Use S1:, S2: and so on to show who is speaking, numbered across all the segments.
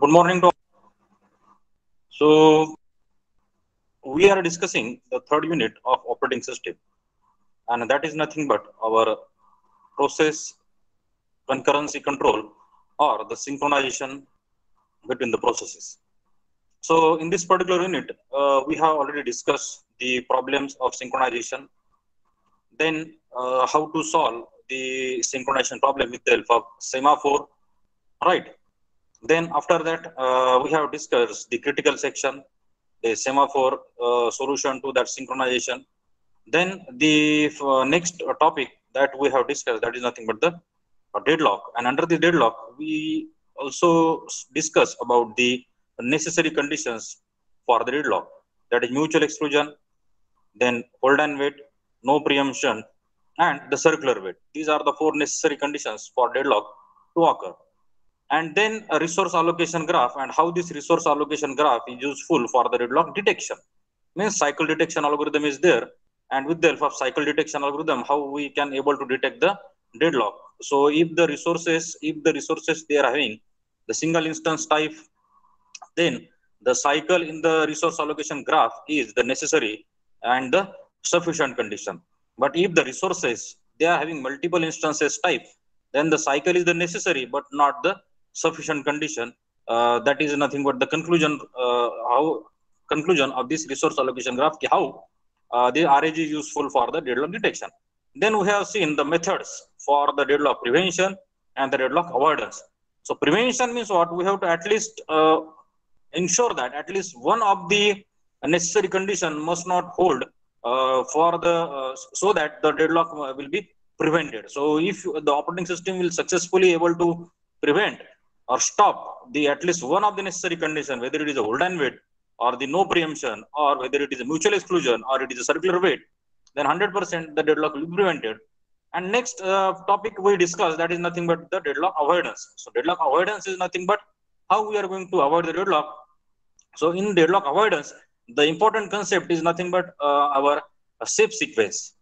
S1: Good morning to all. So we are discussing the third unit of operating system, and that is nothing but our process concurrency control or the synchronization between the processes. So in this particular unit, we have already discussed the problems of synchronization, then how to solve the synchronization problem with the help of semaphore, right? Then after that, we have discussed the critical section, the semaphore solution to that synchronization. Then the next topic that we have discussed, that is nothing but the deadlock. And under the deadlock, we also discuss about the necessary conditions for the deadlock. That is mutual exclusion, then hold and wait, no preemption, and the circular wait. These are the four necessary conditions for deadlock to occur. And then a resource allocation graph, and how this resource allocation graph is useful for the deadlock detection. Means cycle detection algorithm is there, and with the help of cycle detection algorithm, how we can able to detect the deadlock. So if the resources they are having the single instance type, then the cycle in the resource allocation graph is the necessary and the sufficient condition. But if the resources they are having multiple instances type, then the cycle is the necessary but not the sufficient condition. That is nothing but the conclusion. How conclusion of this resource allocation graph, how the RAG is useful for the deadlock detection. Then we have seen the methods for the deadlock prevention and the deadlock avoidance. So prevention means what? We have to at least ensure that at least one of the necessary condition must not hold for the so that the deadlock will be prevented. So if the operating system will successfully able to prevent or stop the at least one of the necessary condition, whether it is a hold and wait or the no preemption, or whether it is a mutual exclusion or it is a circular wait, then 100% the deadlock will be prevented. And next topic we discuss, that is nothing but the deadlock avoidance. So deadlock avoidance is nothing but how we are going to avoid the deadlock. So in deadlock avoidance, the important concept is nothing but our safe sequence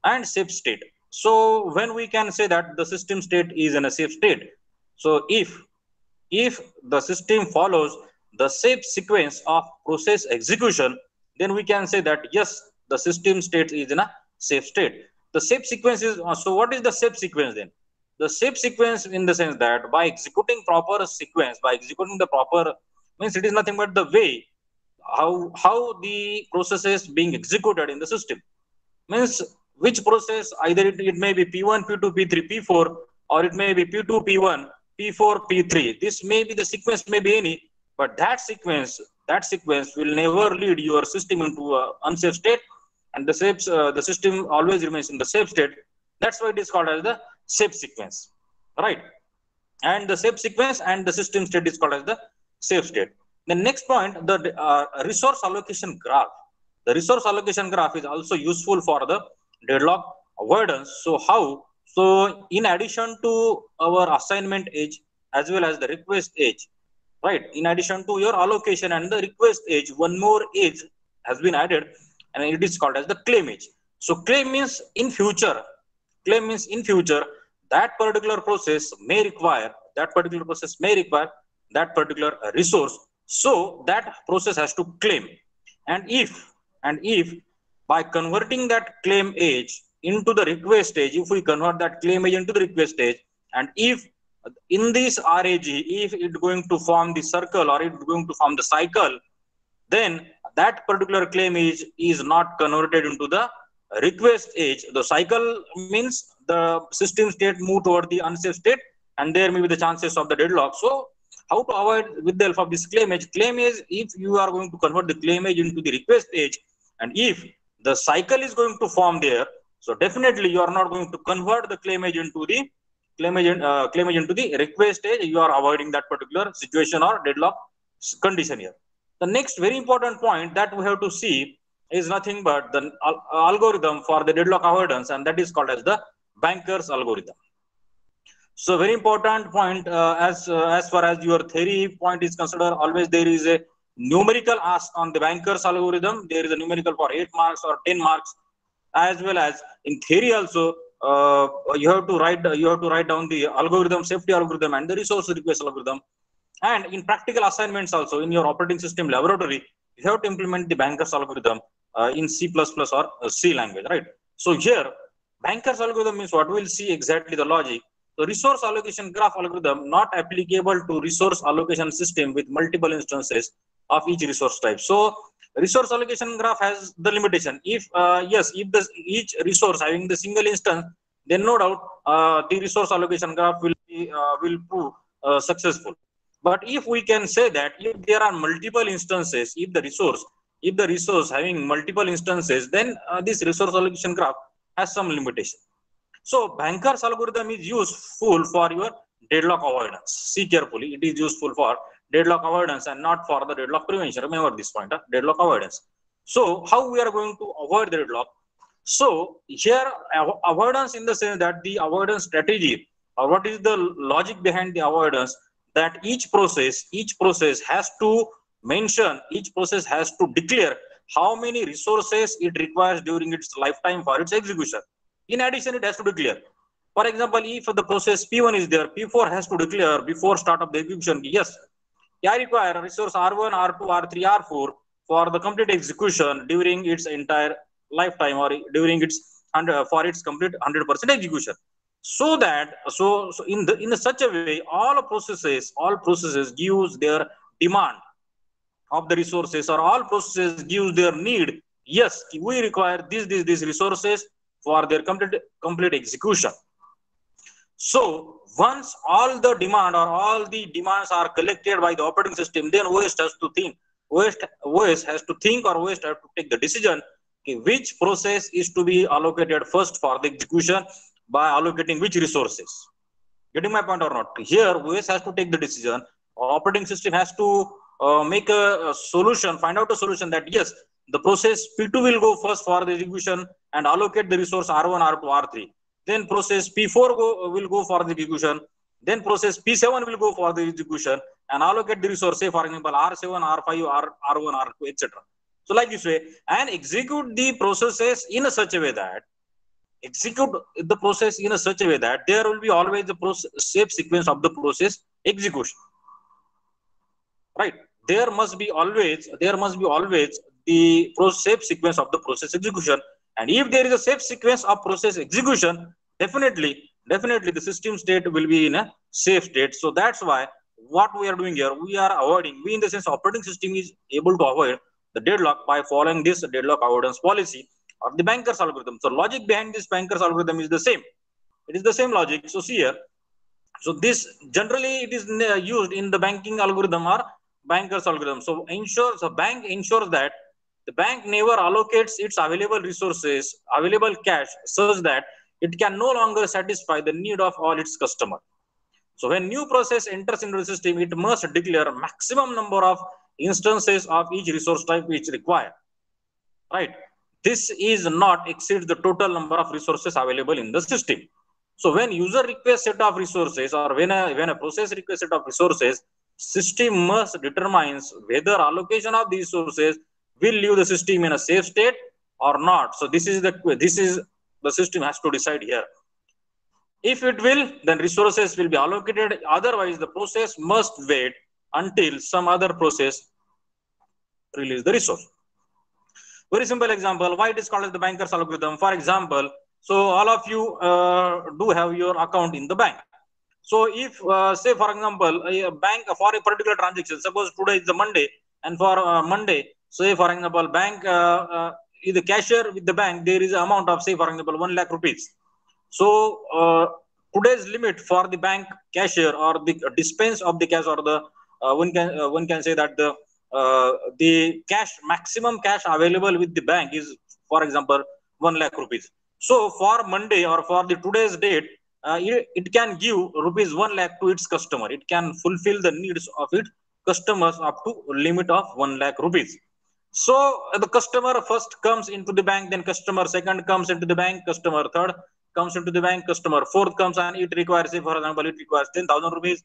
S1: and safe state. So when we can say that the system state is in a safe state, so if the system follows the safe sequence of process execution, then we can say that yes, the system state is in a safe state. The safe sequence is so. What is the safe sequence then? The safe sequence in the sense that by executing proper sequence, by executing the proper means it is nothing but the way how the processes being executed in the system. Means which process, either it may be P1, P2, P3, P4, or it may be P2, P1, P4, P3. This may be the sequence, may be any, but that sequence will never lead your system into a unsafe state, and the system always remains in the safe state. That's why it is called as the safe sequence, right? And the safe sequence and the system state is called as the safe state. The next point, the resource allocation graph. The resource allocation graph is also useful for the deadlock avoidance. So how? So in addition to our assignment age as well as the request age, right? In addition to your allocation and the request age, one more age has been added, and it is called as the claim age. So claim means in future. Claim means in future that particular process may require that particular resource. So that process has to claim. And if by converting that claim age into the request age, if we convert that claim age into the request age, and if in this RAG, if it's going to form the circle or it's going to form the cycle, then that particular claim age is not converted into the request age. The cycle means the system state move toward the unsafe state, and there may be the chances of the deadlock. So how to avoid with the help of this claim age? Claim age, if you are going to convert the claim age into the request age, and if the cycle is going to form there, so definitely you are not going to convert the claim age into the claim age into the request age. You are avoiding that particular situation or deadlock condition here. The next very important point that we have to see is nothing but the algorithm for the deadlock avoidance, and that is called as the banker's algorithm. So very important point, as far as your theory point is considered, always there is a numerical ask on the banker's algorithm. There is a numerical for 8 marks or 10 marks, as well as in theory also. You have to write down the algorithm, safety algorithm, and the resource request algorithm. And in practical assignments also, in your operating system laboratory, you have to implement the banker's algorithm in C++ or C language, right? So here, banker's algorithm means what? We'll see exactly the logic. The resource allocation graph algorithm not applicable to resource allocation system with multiple instances of each resource type. So resource allocation graph has the limitation. If yes, if the each resource having the single instance, then no doubt the resource allocation graph will prove successful. But if we can say that if there are multiple instances, if the resource having multiple instances, then this resource allocation graph has some limitation. So banker's algorithm is useful for your deadlock avoidance. See carefully, it is useful for deadlock avoidance and not for the deadlock prevention. Remember this point, deadlock avoidance. So how we are going to avoid the deadlock? So here avoidance in the sense that the avoidance strategy, or what is the logic behind the avoidance, that each process has to mention, each process has to declare how many resources it requires during its lifetime for its execution. In addition, it has to declare. For example, if the process P1 is there, P4 has to declare before start of the execution, yes, I require resource R1, R2, R3, R4 for the complete execution during its entire lifetime or during its for its complete 100% execution. So that so in such a way, all processes gives their demand of the resources, or all processes gives their need. Yes, we require these resources for their complete execution. So once all the demand or all the demands are collected by the operating system, then OS has to think. OS has to think, or OS has to take the decision which process is to be allocated first for the execution by allocating which resources. Getting my point or not? Here, OS has to take the decision. Operating system has to make a solution, find out a solution that yes, the process P2 will go first for the execution and allocate the resource R1, R2, R3. Then process P4 will go for the execution. Then process P7 will go for the execution and allocate the resource, say for example, R7, R5, R1, R2, etc. So like this way, and execute the processes in a such a way that there will be always the safe sequence of the process execution, right? There must be always the safe sequence of the process execution. And if there is a safe sequence of process execution, definitely the system state will be in a safe state. So that's why what we are doing here, we in the sense operating system is able to avoid the deadlock by following this deadlock avoidance policy or the banker's algorithm. So logic behind this banker's algorithm is the same. It is the same logic. So see here, so this generally it is used in the banking algorithm or banker's algorithm. So bank ensures that the bank never allocates its available resources, available cash, such that it can no longer satisfy the need of all its customers. So when new process enters into the system, it must declare maximum number of instances of each resource type which require. Right? This is not exceeds the total number of resources available in the system. So when user requests set of resources, or when a process requests set of resources, system must determines whether allocation of these resources will leave the system in a safe state or not. So this is the system has to decide here. If it will, then resources will be allocated. Otherwise, the process must wait until some other process release the resource. Very simple example, why it is called as the banker's algorithm. For example, so all of you do have your account in the bank. So if say for example, a bank for a particular transaction, suppose today is the Monday, and for Monday, say for example, bank is the cashier with the bank, there is an amount of say for example 1 lakh rupees. So today's limit for the bank cashier or the dispense of the cash, or the one can say that the maximum cash available with the bank is for example 1 lakh rupees. So for Monday or for the today's date, it can give rupees 1 lakh to its customer. It can fulfill the needs of its customers up to limit of 1 lakh rupees. So the customer first comes into the bank, then customer second comes into the bank, customer third comes into the bank, customer fourth comes, and it requires, say for example, it requires 10,000 rupees.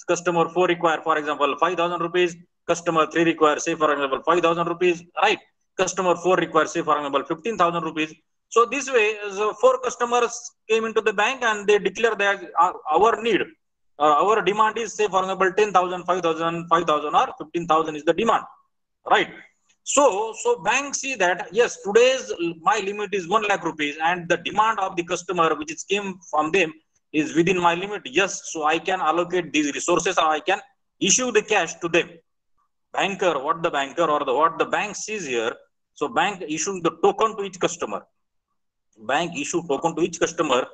S1: Customer 4 require, for example, 5,000 rupees. Customer 3 requires, say for example, 5,000 rupees, right? Customer 4 requires, say for example, 15,000 rupees. So this way, so 4 customers came into the bank and they declare that our need, our demand is, say for example, 10,000, 5,000, 5,000 or 15,000 is the demand, right? So bank see that yes, today's my limit is 1 lakh rupees and the demand of the customer which is came from them is within my limit. Yes, so I can allocate these resources or I can issue the cash to them. Banker, what the banker or what the bank sees here. So bank issues the token to each customer. Bank issue token to each customer,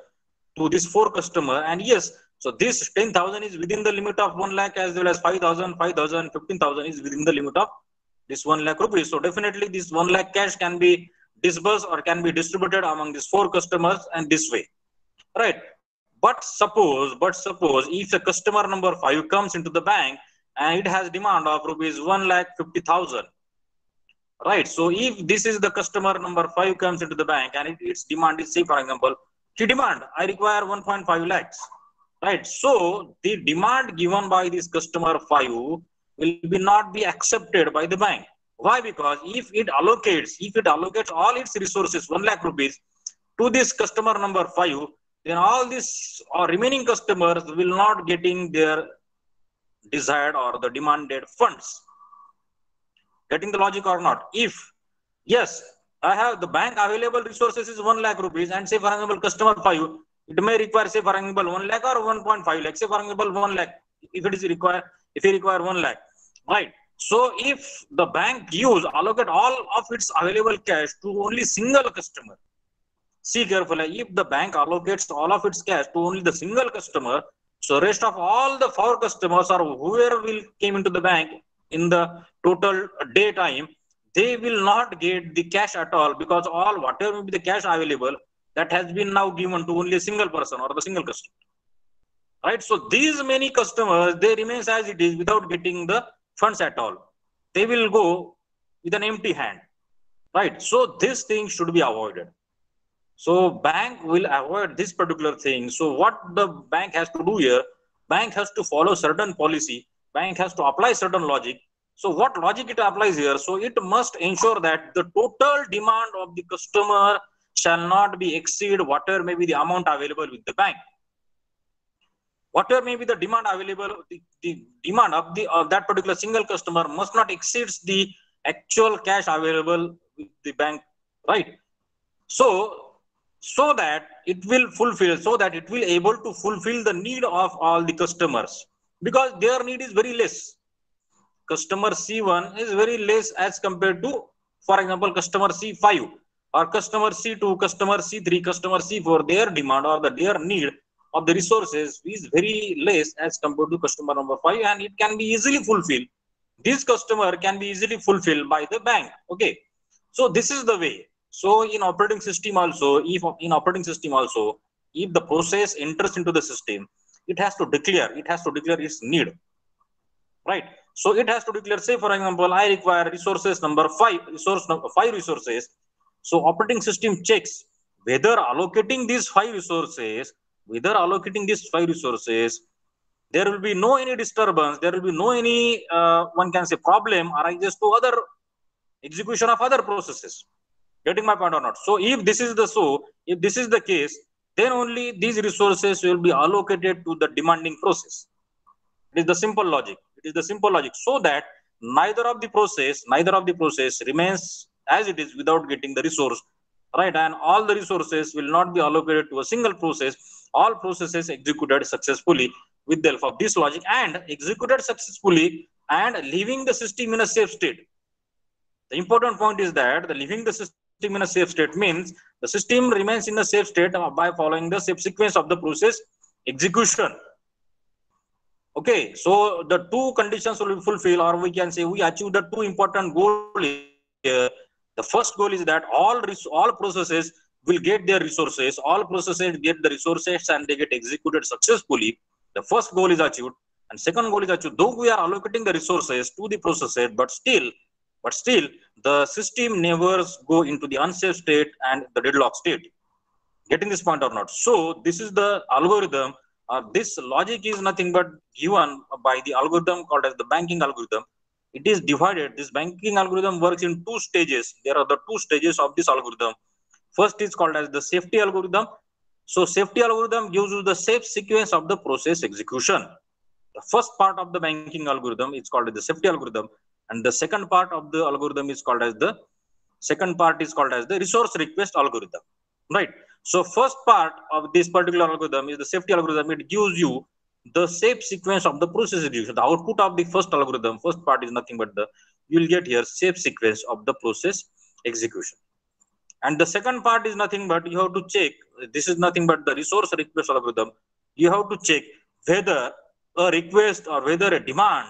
S1: to this 4 customer, and yes, so this 10,000 is within the limit of 1 lakh as well as 5,000, 5,000, 15,000 is within the limit of this 1 lakh rupees. So definitely this 1 lakh cash can be disbursed or can be distributed among these 4 customers and this way, right? But suppose if the customer number 5 comes into the bank and it has demand of rupees 1,50,000, right? So if this is the customer number 5 comes into the bank and its demand is, say for example, he demand I require 1.5 lakhs, right? So the demand given by this customer 5 will be not be accepted by the bank. Why? Because if it allocates all its resources 1 lakh rupees to this customer number 5, then all these remaining customers will not getting their desired or the demanded funds. Getting the logic or not? If yes, I have the bank available resources is 1 lakh rupees and say for example customer 5, it may require say for example 1 lakh or 1.5 lakh, say for example 1 lakh if it is required, if you require 1 lakh, right? So if the bank allocate all of its available cash to only single customer, see carefully, if the bank allocates all of its cash to only the single customer, so rest of all the 4 customers or whoever will came into the bank in the total day time, they will not get the cash at all, because all whatever will be the cash available, that has been now given to only a single person or the single customer, right? So these many customers, they remains as it is without getting the funds at all. They will go with an empty hand, right? So this thing should be avoided. So bank will avoid this particular thing. So what the bank has to do here, bank has to follow certain policy, bank has to apply certain logic. So what logic it applies here? So it must ensure that the total demand of the customer shall not be exceed whatever may be the amount available with the bank. Whatever may be the demand available, the demand of that particular single customer must not exceed the actual cash available with the bank, right? So that it will able to fulfill the need of all the customers, because their need is very less. Customer C1 is very less as compared to, for example, customer C5 or customer C2, customer C3, customer C4. Their demand or their need of the resources is very less as compared to customer number 5, and it can be easily fulfilled. This customer can be easily fulfilled by the bank. Okay, so this is the way. So in operating system also, if the process enters into the system, it has to declare its need, right? So it has to declare, say for example, I require resources number 5, resources. So operating system checks whether allocating these 5 resources, there will be no any disturbance, there will be no any one can say problem arises to other execution of other processes. Getting my point or not? So if this is the case, then only these resources will be allocated to the demanding process. It is the simple logic. So that neither of the process remains as it is without getting the resource, right? And all the resources will not be allocated to a single process. All processes executed successfully with the help of this logic and executed successfully and leaving the system in a safe state. The important point is that the leaving the system in a safe state means the system remains in a safe state by following the safe sequence of the process execution. Okay, so the 2 conditions will be fulfilled, or we can say we achieve the 2 important goals here. The first goal is that all processes will get their resources, and they get executed successfully. The first goal is achieved, and second goal is achieved. Though we are allocating the resources to the processes, but still the system never go into the unsafe state and the deadlock state. Getting this point or not? So this is the algorithm. This logic is nothing but given by the algorithm called as the banking algorithm. It is divided. This banking algorithm works in 2 stages. There are the 2 stages of this algorithm. First is called as the safety algorithm, So safety algorithm gives you the safe sequence of the process execution. The first part of the banking algorithm is called as the safety algorithm, and the second part of the algorithm is called as the resource request algorithm, right? So first part of this particular algorithm is the safety algorithm. It gives you the safe sequence of the process execution. The output of the first algorithm, first part is nothing but the, you will get here safe sequence of the process execution. And the second part is nothing but you have to check, this is nothing but the resource request algorithm. You have to check whether a request or whether a demand,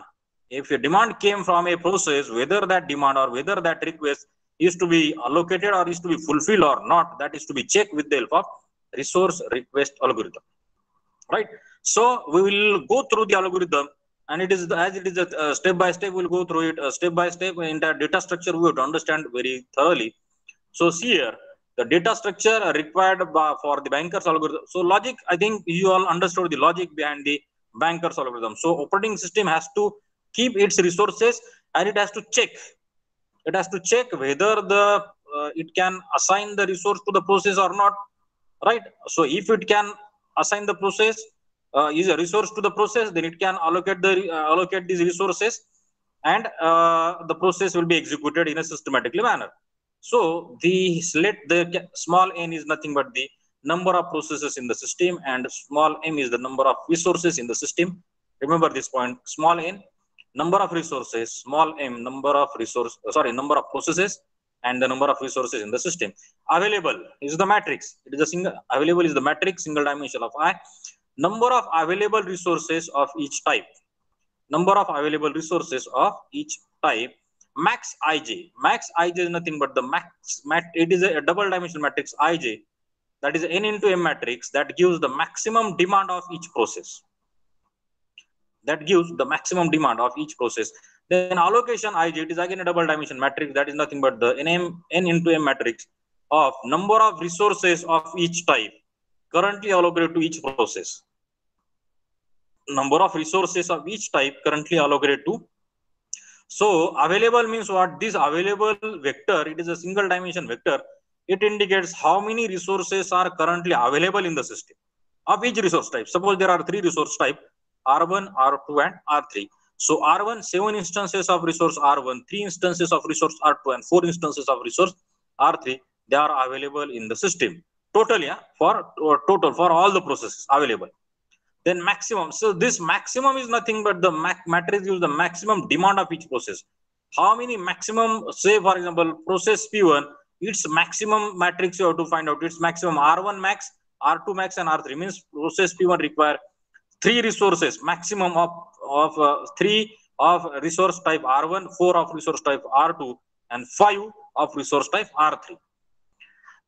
S1: if a demand came from a process, whether that demand or whether that request is to be allocated or is to be fulfilled or not, that is to be checked with the help of resource request algorithm, right? So we will go through the algorithm, and it is as it is a step by step. We'll go through it step by step. Entire data structure we have to understand very thoroughly. So see here, the data structure required for the bankers algorithm. So logic, I think you all understood the logic behind the bankers algorithm. So operating system has to keep its resources, and it has to check. It has to check whether the it can assign the resource to the process or not, right? So if it can assign the process is a resource to the process, then it can allocate these resources, and the process will be executed in a systematically manner. So the small n is nothing but the number of processes in the system, and small m is the number of resources in the system. Remember this point: small n, number of resources; small m, number of processes, and the number of resources in the system. Available is the matrix. It is a single available is the matrix, single dimension of I. Number of available resources of each type. Number of available resources of each type. Max ij. Max ij is nothing but the it is a double dimensional matrix ij, that is n into m matrix, that gives the maximum demand of each process. That gives the maximum demand of each process. Then allocation ij, it is again a double dimension matrix, that is nothing but the n into m matrix of number of resources of each type currently allocated to each process. Number of resources of each type currently allocated to. So available means what? This available vector, it is a single dimension vector. It indicates how many resources are currently available in the system of each resource type. Suppose there are three resource type, R1, R2, and R3. So R1, 7 instances of resource R1, 3 instances of resource R2, and 4 instances of resource R3. They are available in the system. Total, yeah, for all the processes available. Then maximum. So this maximum is nothing but the matrix gives the maximum demand of each process. How many maximum, say for example, process P1, its maximum matrix you have to find out. Its maximum R1 max, R2 max, and R3 means process P1 require 3 resources, maximum of 3 of resource type R1, 4 of resource type R2, and 5 of resource type R3.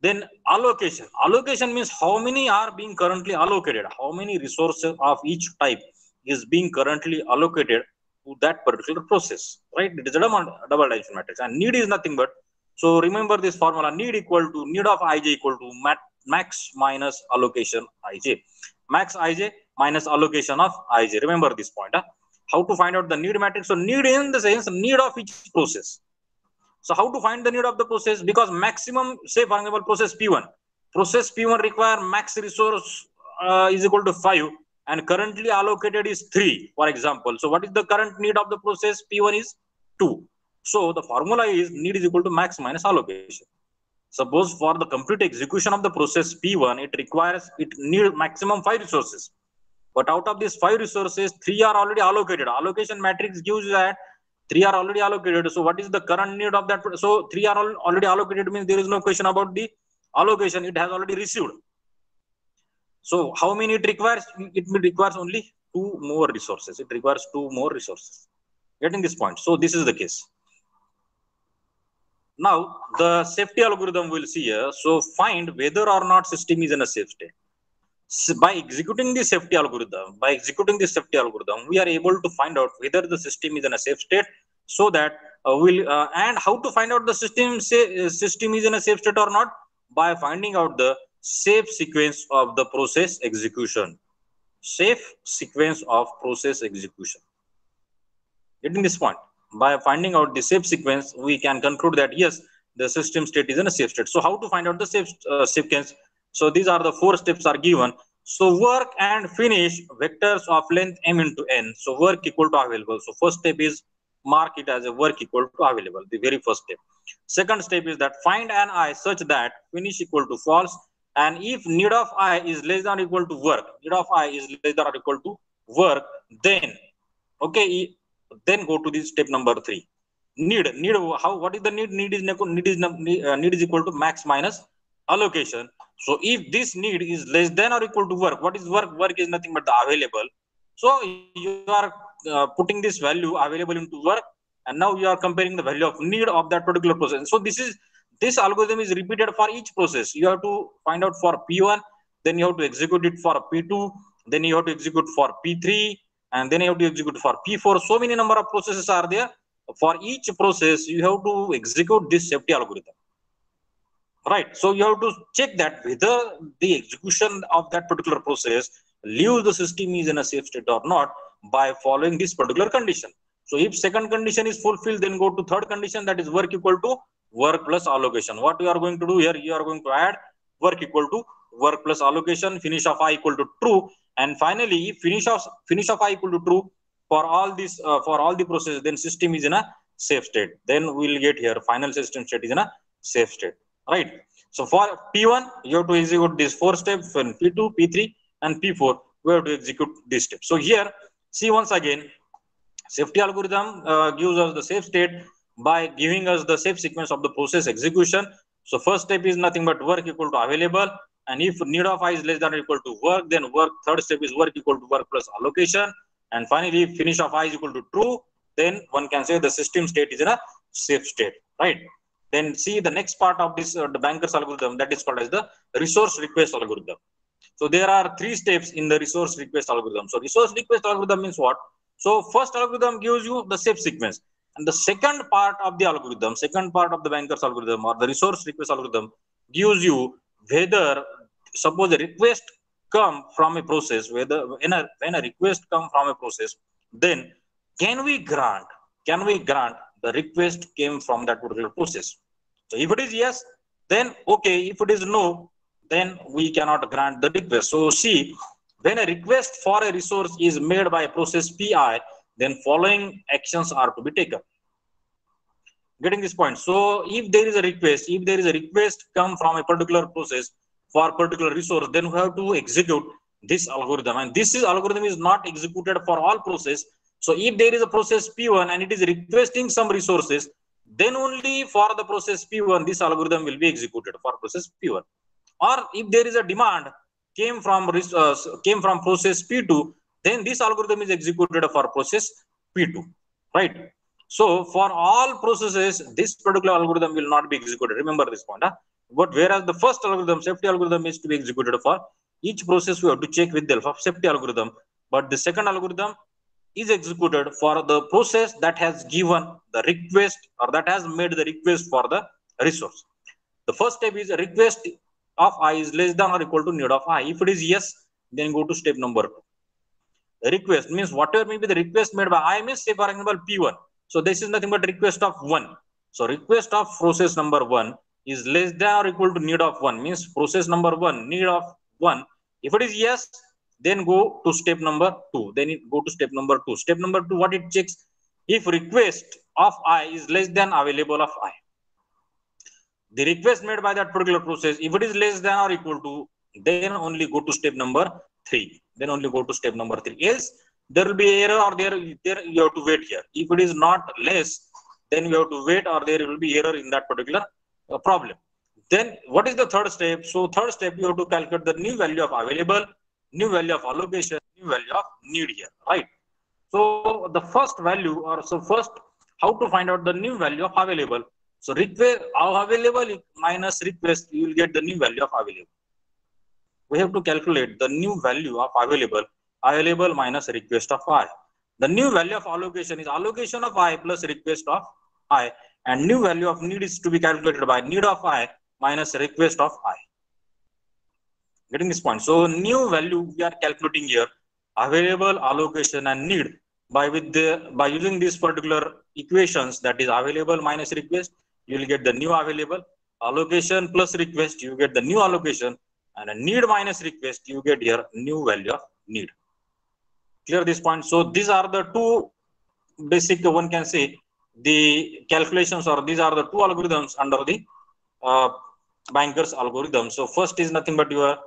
S1: Then allocation. Allocation means how many are being currently allocated, how many resources of each type is being currently allocated to that particular process, right? It is a double dimension matrix. And need is nothing but, so remember this formula: need of ij equal to max minus allocation ij. Max ij minus allocation of ij. Remember this point. How to find out the need matrix? So need in the sense need of each process. So how to find the need of the process? Because maximum, say for example, process P1 require max resource is equal to 5, and currently allocated is 3, for example. So what is the current need of the process? P1 is 2. So the formula is need is equal to max minus allocation. Suppose for the complete execution of the process P1, it need maximum 5 resources. But out of these 5 resources, 3 are already allocated. Allocation matrix gives that 3 are already allocated. So what is the current need of that? So 3 are already allocated means there is no question about the allocation. It has already received. So how many it requires? It requires only 2 more resources. It requires 2 more resources. Getting this point? So this is the case. Now the safety algorithm we'll see here. So find whether or not system is in a safe state. By executing the safety algorithm, we are able to find out whether the system is in a safe state, so that and how to find out the system is in a safe state or not? By finding out the safe sequence of the process execution. Safe sequence of process execution. Getting this point? By finding out the safe sequence, we can conclude that yes, the system state is in a safe state. So how to find out the safe sequence? So these are the 4 steps are given. So work and finish vectors of length m into n. So work equal to available. So first step is mark it as a work equal to available, the very first step. Second step is that find an I such that finish equal to false, and if need of I is less than or equal to work, need of I is less than or equal to work, then okay, then go to this step number 3. Need how, what is the need? Need is equal to max minus allocation. So if this need is less than or equal to work, what is work? Work is nothing but the available. So you are putting this value available into work, and now you are comparing the value of need of that particular process. So this algorithm is repeated for each process. You have to find out for P1, then you have to execute it for P2, then you have to execute for P3, and then you have to execute for P4. So many number of processes are there. For each process, you have to execute this safety algorithm. Right. So you have to check that whether the execution of that particular process leaves the system is in a safe state or not by following this particular condition. So if second condition is fulfilled, then go to third condition, that is work equal to work plus allocation. What you are going to do here, you are going to add work equal to work plus allocation, finish of I equal to true, and finally finish of I equal to true for all this for all the processes, then system is in a safe state. Then we will get here final system state is in a safe state. Right. So for P1, you have to execute these 4 steps, and P2, P3, and P4, we have to execute these steps. So here, see once again, safety algorithm gives us the safe state by giving us the safe sequence of the process execution. So first step is nothing but work equal to available, and if need of I is less than or equal to work, then work. Third step is work equal to work plus allocation, and finally finish of I is equal to true. Then one can say the system state is in a safe state, right? Then see the next part of this the banker's algorithm, that is called as the resource request algorithm. So there are 3 steps in the resource request algorithm. So resource request algorithm means what? So first algorithm gives you the safe sequence, and the second part of the algorithm, second part of the banker's algorithm or the resource request algorithm gives you whether suppose a request come from a process, whether when a request come from a process, then can we grant the request came from that particular process. So if it is yes, then okay. If it is no, then we cannot grant the request. So see, when a request for a resource is made by a process Pi, then following actions are to be taken. Getting this point? So if there is a request come from a particular process for a particular resource, then we have to execute this algorithm, and this algorithm is not executed for all process. So if there is a process P1 and it is requesting some resources, then only for the process P1 this algorithm will be executed for process P1. Or if there is a demand came from process P2, then this algorithm is executed for process P2, right? So for all processes, this particular algorithm will not be executed. Remember this point. But whereas the first algorithm, safety algorithm, is to be executed for each process, we have to check with the help of safety algorithm. But the second algorithm is executed for the process that has given the request or that has made the request for the resource. The first step is a request of I is less than or equal to need of I. If it is yes, then go to step number 2. The request means whatever may be the request made by I means, say for example P1. So this is nothing but request of 1. So request of process number 1 is less than or equal to need of 1, means process number 1 need of 1. If it is yes, then go to step number 2. Then go to step number 2. Step number 2, what it checks? If request of I is less than available of I. The request made by that particular process, if it is less than or equal to, then only go to step number 3. Then only go to step number 3. Else there will be error, or there you have to wait here. If it is not less, then you have to wait, or there will be error in that particular problem. Then what is the third step? So third step, you have to calculate the new value of available, new value of allocation, new value of need here, right? So the first value, or so first, how to find out the new value of available? So request available minus request, you will get the new value of available. We have to calculate the new value of available minus request of I. The new value of allocation is allocation of I plus request of I, and new value of need is to be calculated by need of I minus request of I. Getting this point? So new value we are calculating here, available, allocation, and need by using these particular equations, that is available minus request, you will get the new available, allocation plus request, you get the new allocation, and a need minus request, you get here new value of need. Clear this point? So these are the two basic, one can say, the calculations, or these are the two algorithms under the uh, banker's algorithm. So first is nothing but your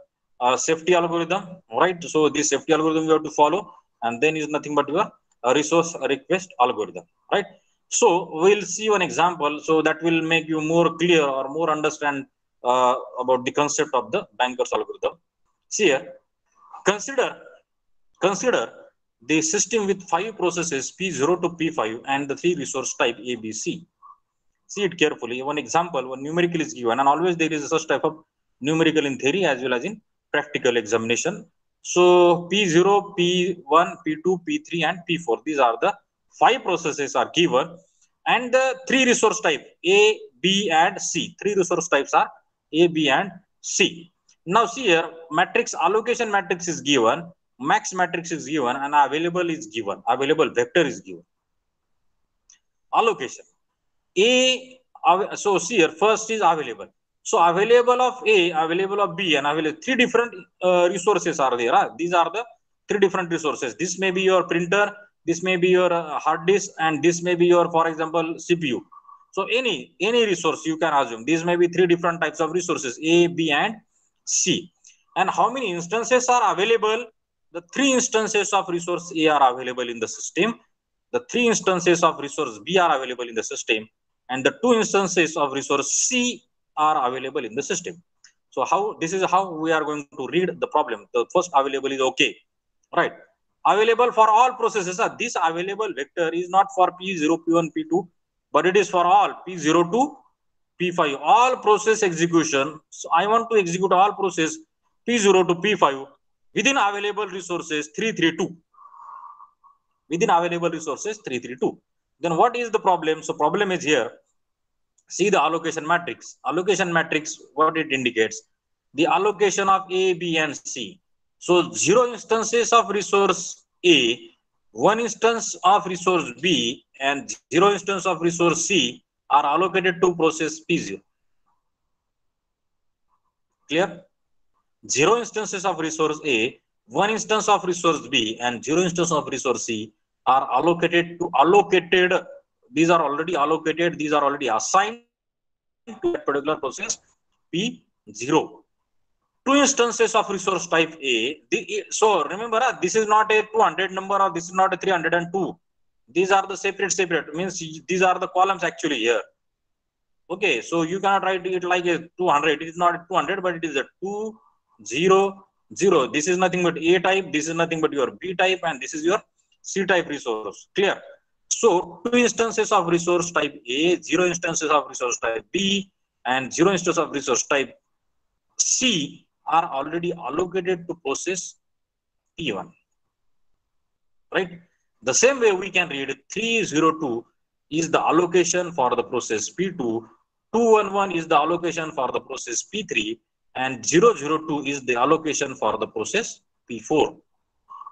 S1: safety algorithm, right? So this safety algorithm you have to follow, and then is nothing but your resource request algorithm, right? So we'll see one example, so that will make you more clear or more understand about the concept of the banker's algorithm. See here, consider consider the system with 5 processes P0 to P5 and the 3 resource type A, B, C. See it carefully. One example, one numerical is given, and always there is such type of numerical in theory as well as in practical examination. So P0, P1, P2, P3, and P4. These are the 5 processes are given, and the 3 resource type A, B, and C. 3 resource types are A, B, and C. Now see here, matrix allocation matrix is given, max matrix is given, and available is given. Available vector is given. Allocation. A, so see here, first is available. So available of A, available of B, and available, 3 different resources are there. These are the 3 different resources. This may be your printer, this may be your hard disk, and this may be your, for example, CPU. So any resource you can assume. These may be 3 different types of resources, A, B, and C. And how many instances are available? The 3 instances of resource A are available in the system. The 3 instances of resource B are available in the system, and the 2 instances of resource C are available in the system. So how, this is how we are going to read the problem. The first available is okay, right? Available for all processes. This available vector is not for P0, P1, P2, but it is for all P0 to P5. All process execution. So I want to execute all process P0 to P5 within available resources 332. Within available resources 332. Then what is the problem? So problem is here. See the allocation matrix. Allocation matrix, what it indicates? The allocation of A, B, and C. So 0 instances of resource A, 1 instance of resource B, and 0 instance of resource C are allocated to process P0. Clear? 0 instances of resource A, 1 instance of resource B, and 0 instance of resource C are allocated. These are already allocated, these are already assigned to that particular process P0. 2 instances of resource type A. So remember, this is not a 200 number, or this is not a 302. These are the separate, means these are the columns actually here. Okay, so you cannot write it like a 200. It is not 200, but it is a 2, 0, 0. This is nothing but A type, this is nothing but your B type, and this is your C type resource. Clear? So 2 instances of resource type A, 0 instances of resource type B, and 0 instances of resource type C are already allocated to process P1. Right? The same way we can read 302 is the allocation for the process P2, 211 is the allocation for the process P3, and 002 is the allocation for the process P4.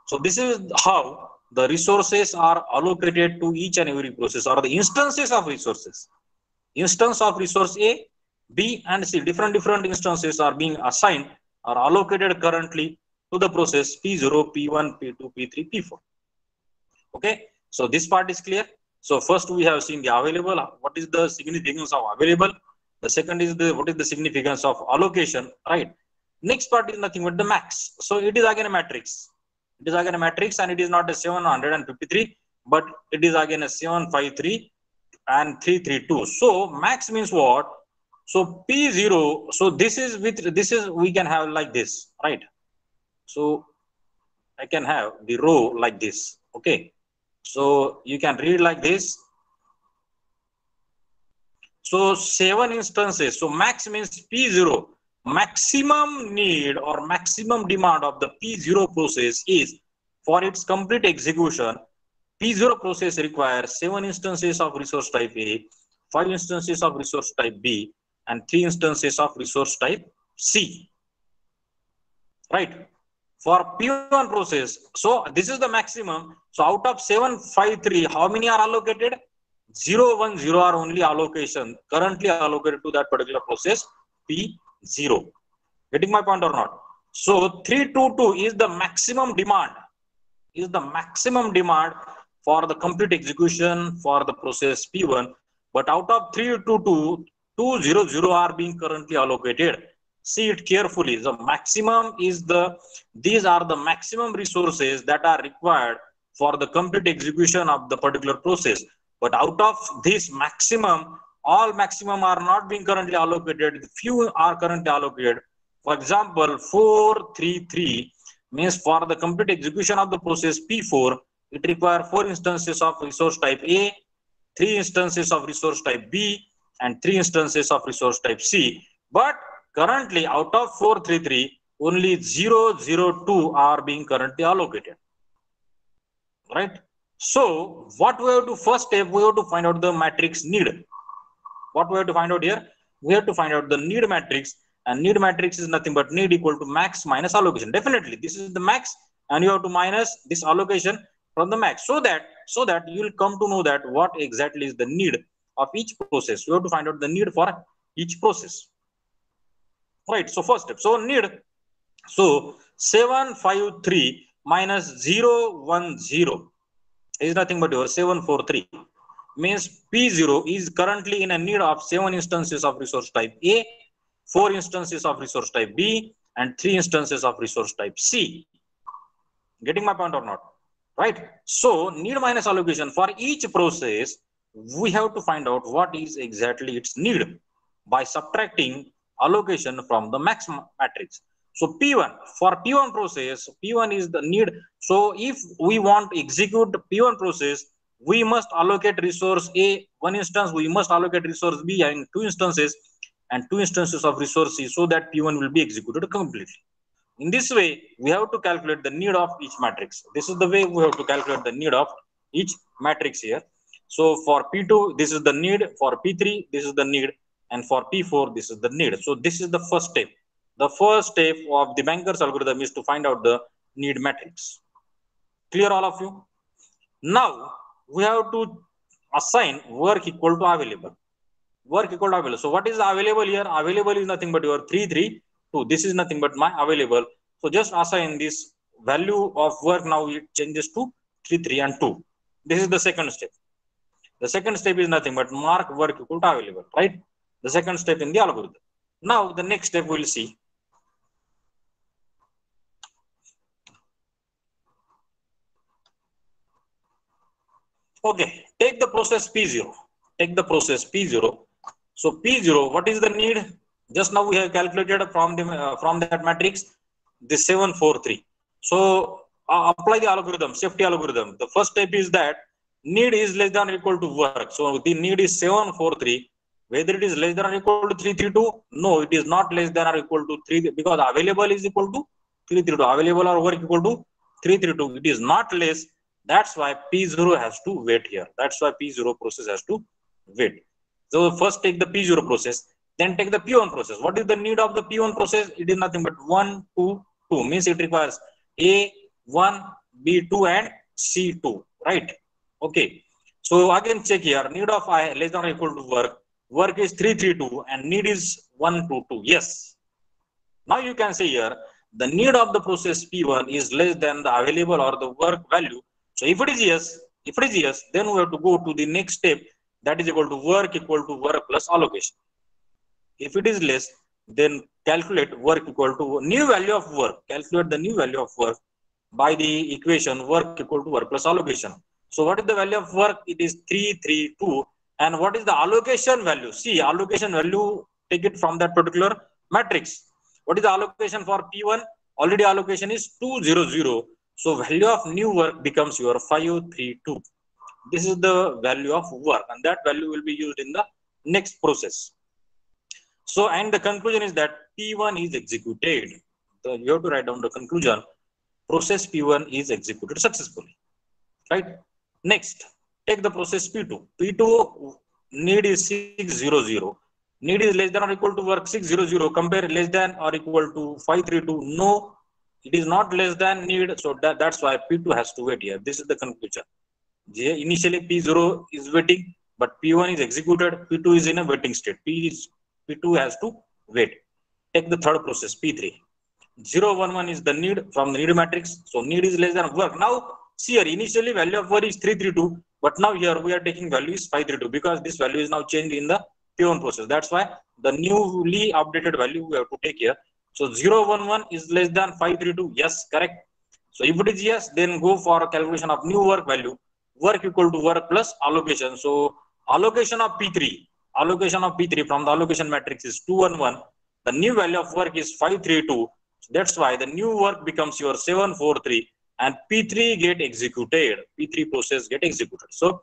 S1: So this is how the resources are allocated to each and every process, or the instances of resources. Instance of resource A, B, and C, different instances are being assigned or allocated currently to the process P0, P1, P2, P3, P4. Okay, so this part is clear. So first we have seen the available. What is the significance of available? The second is what is the significance of allocation, right? Next part is nothing but the max. So it is again a matrix. It is again a matrix, and it is not a 753, but it is again a 753 and 332. So max means what? So P0. So this is we can have like this, right? So I can have the row like this. Okay. So you can read like this. So 7 instances. So max means P0. Maximum need or maximum demand of the P0 process is for its complete execution. P0 process requires 7 instances of resource type A, 5 instances of resource type B, and 3 instances of resource type C. Right? For P1 process, so this is the maximum. So out of 753, how many are allocated? 0, 1, 0 are only allocation currently allocated to that particular process P0. Getting my point or not? So 322 is the maximum demand, for the complete execution for the process P1. But out of 322, 200 are being currently allocated. See it carefully. The maximum is these are the maximum resources that are required for the complete execution of the particular process. But out of this maximum, all maximum are not being currently allocated. Few are currently allocated. For example, 433 means for the complete execution of the process P4, it requires 4 instances of resource type A, 3 instances of resource type B, and 3 instances of resource type C. But currently, out of 433, only 002 are being currently allocated. Right? So, what we have to first step, we have to find out the matrix need. What we have to find out here? We have to find out the need matrix, and need matrix is nothing but need equal to max minus allocation. Definitely, this is the max, and you have to minus this allocation from the max, so that you will come to know that what exactly is the need of each process. You have to find out the need for each process. Right. So first step. So need. So 753 minus 010 is nothing but your 743. Means P0 is currently in a need of 7 instances of resource type A, 4 instances of resource type B, and 3 instances of resource type C. Getting my point or not? Right? So need minus allocation for each process, we have to find out what is exactly its need by subtracting allocation from the max matrix. So P1, for P1 process, P1 is the need. So if we want to execute P1 process, we must allocate resource A 1 instance, we must allocate resource B and 2 instances, and 2 instances of resource C, so that P1 will be executed completely. In this way, we have to calculate the need of each matrix. This is the way we have to calculate the need of each matrix here. So for P2, this is the need. For P3, this is the need. And for P4, this is the need. So this is the first step. The first step of the banker's algorithm is to find out the need matrix. Clear, all of you? Now, we have to assign work equal to available. Work equal to available. So what is available here? Available is nothing but your 332. This is nothing but my available. So just assign this value of work. Now it changes to 3 and 2. This is the second step. The second step is nothing but mark work equal to available, right? The second step in the algorithm. Now the next step we'll see. Okay, take the process P0. Take the process P0. So P0, what is the need? Just now we have calculated from that matrix, the 743. So apply the algorithm, safety algorithm. The first step is that need is less than or equal to work. So the need is 743. Whether it is less than or equal to 332? No, it is not less than or equal to 3, because available is equal to 332. Available or work equal to 332. It is not less. That's why P0 has to wait here. That's why P0 process has to wait. So first take the P0 process, then take the P1 process. What is the need of the P1 process? It is nothing but 1, 2, 2. Means it requires A1, B2, and C2. Right? Okay. So again check here. Need of I less than or equal to work. Work is 332 and need is 122. Yes. Now you can say here the need of the process P1 is less than the available or the work value. So if it is yes, then we have to go to the next step, that is equal to work plus allocation. If it is less, then calculate work equal to new value of work. Calculate the new value of work by the equation work equal to work plus allocation. So what is the value of work? It is 332. And what is the allocation value? See, allocation value, take it from that particular matrix. What is the allocation for P1? Already allocation is 200. So value of new work becomes your 532. This is the value of work, and that value will be used in the next process. So, and the conclusion is that P1 is executed. So you have to write down the conclusion. Process P1 is executed successfully. Right? Next, take the process P2. P2 need is 600. Need is less than or equal to work 600. Compare less than or equal to 532. No, it is not less than need. So that's why P2 has to wait here. This is the conclusion. Initially P0 is waiting, but P1 is executed. P2 is in a waiting state. P2 has to wait. take the third process P3. 0, 1, 1 is the need from the need matrix. So need is less than work. Now see here, initially value of work is 332, but now here we are taking value is 532 because this value is now changed in the P1 process. That's why the newly updated value we have to take here. So 0, 1, 1 is less than 532. Yes, correct. So if it is yes, then go for a calculation of new work value. Work equal to work plus allocation. So allocation of P3, from the allocation matrix is 211. The new value of work is 532. That's why the new work becomes your 743 and P3 get executed. P3 process get executed. So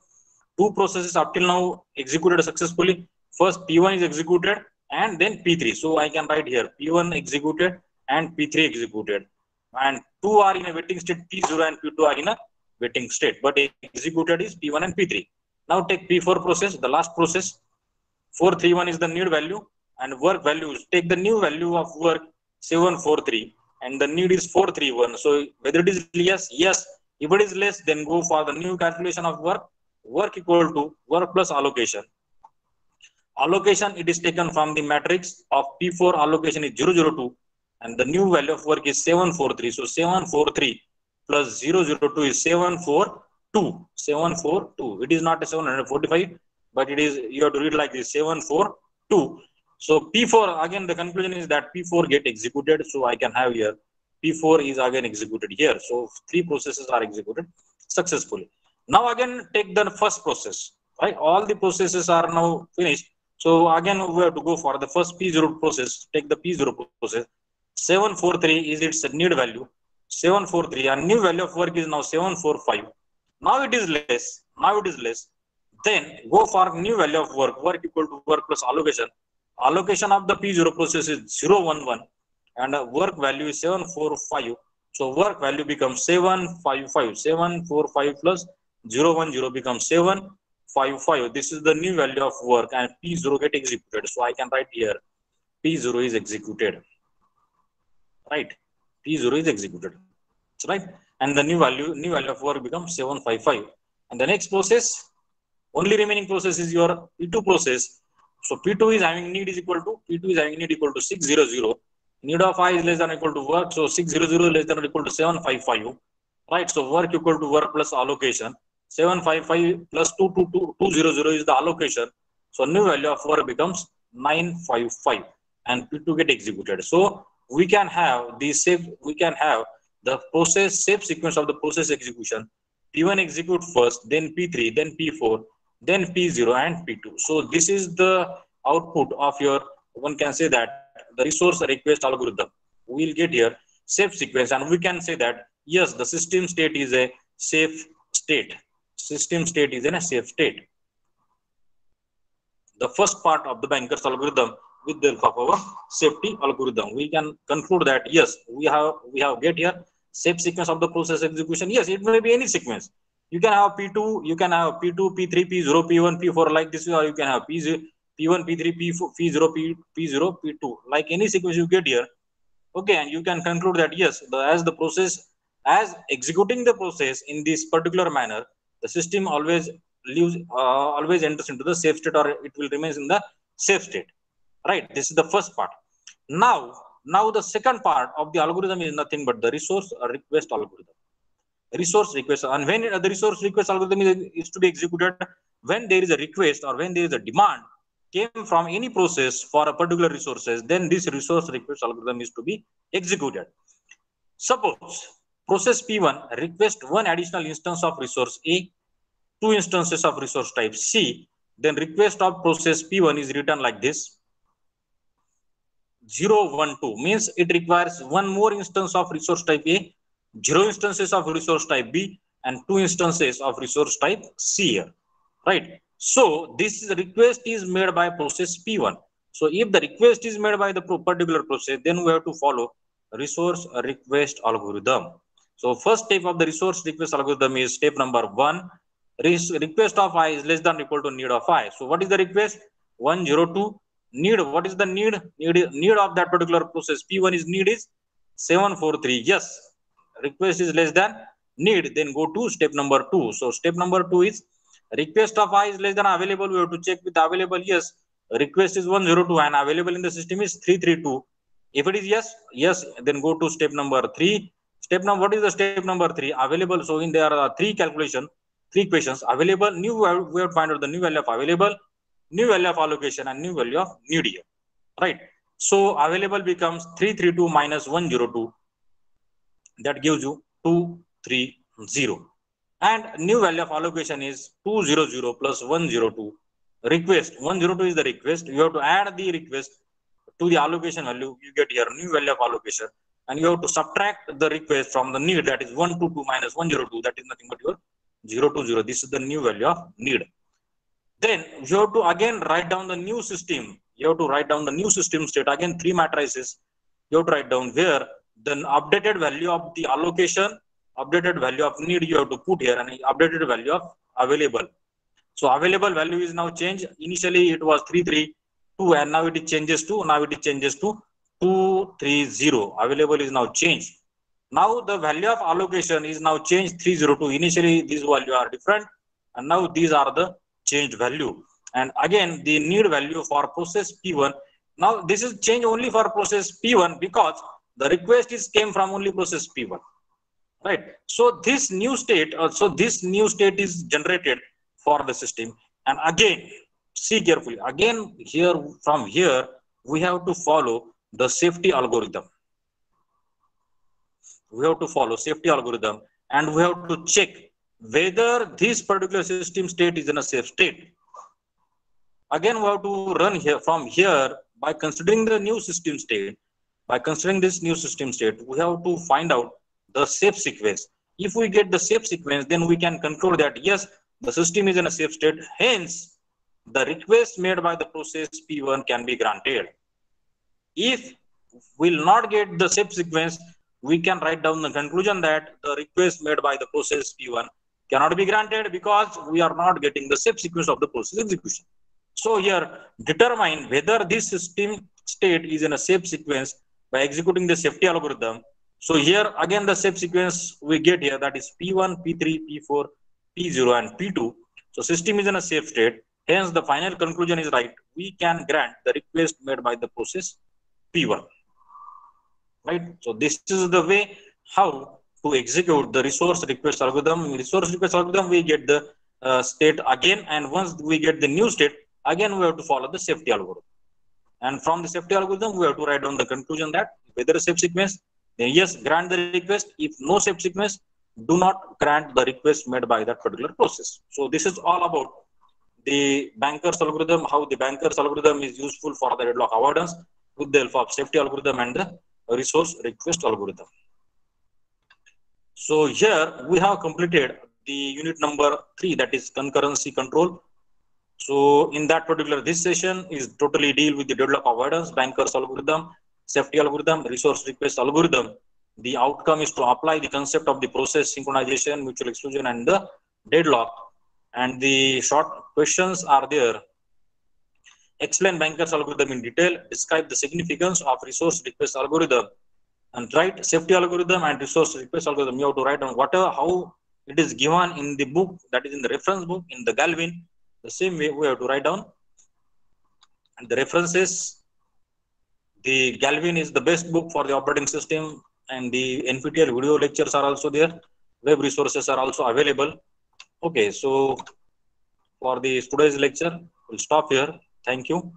S1: two processes up till now executed successfully. First P1 is executed and then P3. So I can write here P1 executed and P3 executed. And two are in a waiting state, P0 and P2 are in a waiting state. But executed is P1 and P3. Now take P4 process, the last process. 431 is the need value and work values. Take the new value of work 743 and the need is 431. So whether it is yes, yes. If it is less, then go for the new calculation of work. Work equal to work plus allocation. Allocation, it is taken from the matrix of P4 allocation is 002 and the new value of work is 743. So 743 plus 002 is 742. 742. It is not a 745, but it is, you have to read like this, 742. So P4, again the conclusion is that P4 get executed. So I can have here P4 is again executed here. So three processes are executed successfully. Now again take the first process, right? All the processes are now finished. So again we have to go for the first P0 process. Take the P0 process. 743 is its need value. 743 and new value of work is now 745. Now it is less. Now it is less. Then go for new value of work. Work equal to work plus allocation. Allocation of the P0 process is 011 and work value is 745. So work value becomes 755. 745 plus 010 becomes 755. This is the new value of work and P0 get executed. So I can write here P0 is executed. Right? P0 is executed. That's right. And the new value of work becomes 755. And the next process, only remaining process is your P2 process. So P2 is having need is equal to 600. Need of I is less than or equal to work. So 600 less than or equal to 755. Right. So work equal to work plus allocation. 755 plus 200 is the allocation. So new value of work becomes 955 and P2 get executed. So we can have the process safe sequence of the process execution. P1 execute first, then P3, then P4, then P0 and P2. So this is the output of your, one can say that the resource request algorithm. We will get here safe sequence and we can say that yes, the system state is a safe state. System state is in a safe state. The first part of the banker's algorithm with the help of our safety algorithm, we can conclude that yes, we have get here safe sequence of the process execution. Yes, it may be any sequence. You can have P2, P3, P0, P1, P4 like this, or you can have P0, P1, P3, P4, P0, P0, P2, like any sequence you get here. Okay, and you can conclude that yes, as executing the process in this particular manner, the system always enters into the safe state, or it will remain in the safe state. Right, this is the first part. Now the second part of the algorithm is nothing but the resource request algorithm. Resource request, and when the resource request algorithm is to be executed, when there is a request or when there is a demand came from any process for a particular resources, then this resource request algorithm is to be executed. Suppose process P1 request one additional instance of resource A, two instances of resource type C, then request of process P1 is written like this. 012 means it requires one more instance of resource type A, 0 instances of resource type B, and 2 instances of resource type C here. Right. So this request is made by process P1. So if the request is made by the particular process, then we have to follow resource request algorithm. So first step of the resource request algorithm is step number 1. Request of I is less than or equal to need of I. So what is the request? 102. Need, what is the need? Need of that particular process P1 is need is 743. Yes, request is less than need, then go to step number 2. So step number 2 is request of I is less than available. We have to check with available. Yes, request is 102 and available in the system is 332. If it is yes, yes, then go to step number 3. Step number, what is the step number 3? Available. So in there are three calculation, three questions. Available, new, we have to find out the new value of available, new value of allocation, and new value of need here, right? So available becomes 332 minus 102, that gives you 230, and new value of allocation is 200 plus 102. Request 102 is the request. You have to add the request to the allocation value. You get here new value of allocation, and you have to subtract the request from the need, that is 122 minus 102, that is nothing but your 020. This is the new value of need. Then you have to again write down the new system. You have to write down the new system state, again three matrices. You have to write down where the updated value of the allocation, updated value of need you have to put here, and updated value of available. So available value is now changed. Initially it was 332, and now it changes to 230. Available is now changed. Now the value of allocation is now changed 302. Initially these value are different, and now these are the changed value. And again the need value for process P1. Now this is change only for process P1 because the request is came from only process P1, right? So this new state, this new state is generated for the system. And again, see carefully, again here, from here we have to follow the safety algorithm. We have to follow safety algorithm, and we have to check whether this particular system state is in a safe state. Again, we have to run here from here by considering the new system state. By considering this new system state, we have to find out the safe sequence. If we get the safe sequence, then we can conclude that yes, the system is in a safe state. Hence, the request made by the process P1 can be granted. If we'll not get the safe sequence, we can write down the conclusion that the request made by the process P1 cannot be granted because we are not getting the safe sequence of the process execution. So here, determine whether this system state is in a safe sequence by executing the safety algorithm. So here again the safe sequence we get here, that is P1, P3, P4, P0, and P2. So system is in a safe state. Hence the final conclusion is right. We can grant the request made by the process P1. Right. So this is the way how to execute the resource request algorithm. Resource request algorithm, we get the state again, and once we get the new state, again we have to follow the safety algorithm. And from the safety algorithm, we have to write down the conclusion that whether a safe sequence, then yes, grant the request. If no safe sequence, do not grant the request made by that particular process. So this is all about the bankers algorithm, how the bankers algorithm is useful for the deadlock avoidance with the help of safety algorithm and the resource request algorithm. So here we have completed the unit number 3, that is concurrency control. So in that particular, this session is totally deal with the deadlock avoidance, bankers algorithm, safety algorithm, resource request algorithm. The outcome is to apply the concept of the process synchronization, mutual exclusion, and the deadlock. And the short questions are there. Explain bankers algorithm in detail. Describe the significance of resource request algorithm. And write safety algorithm and resource request algorithm. You have to write down whatever, how it is given in the book, that is in the reference book, in the Galvin. The same way we have to write down. And the references, the Galvin is the best book for the operating system, and the NPTEL video lectures are also there. Web resources are also available. Okay, so for the today's lecture, we'll stop here. Thank you.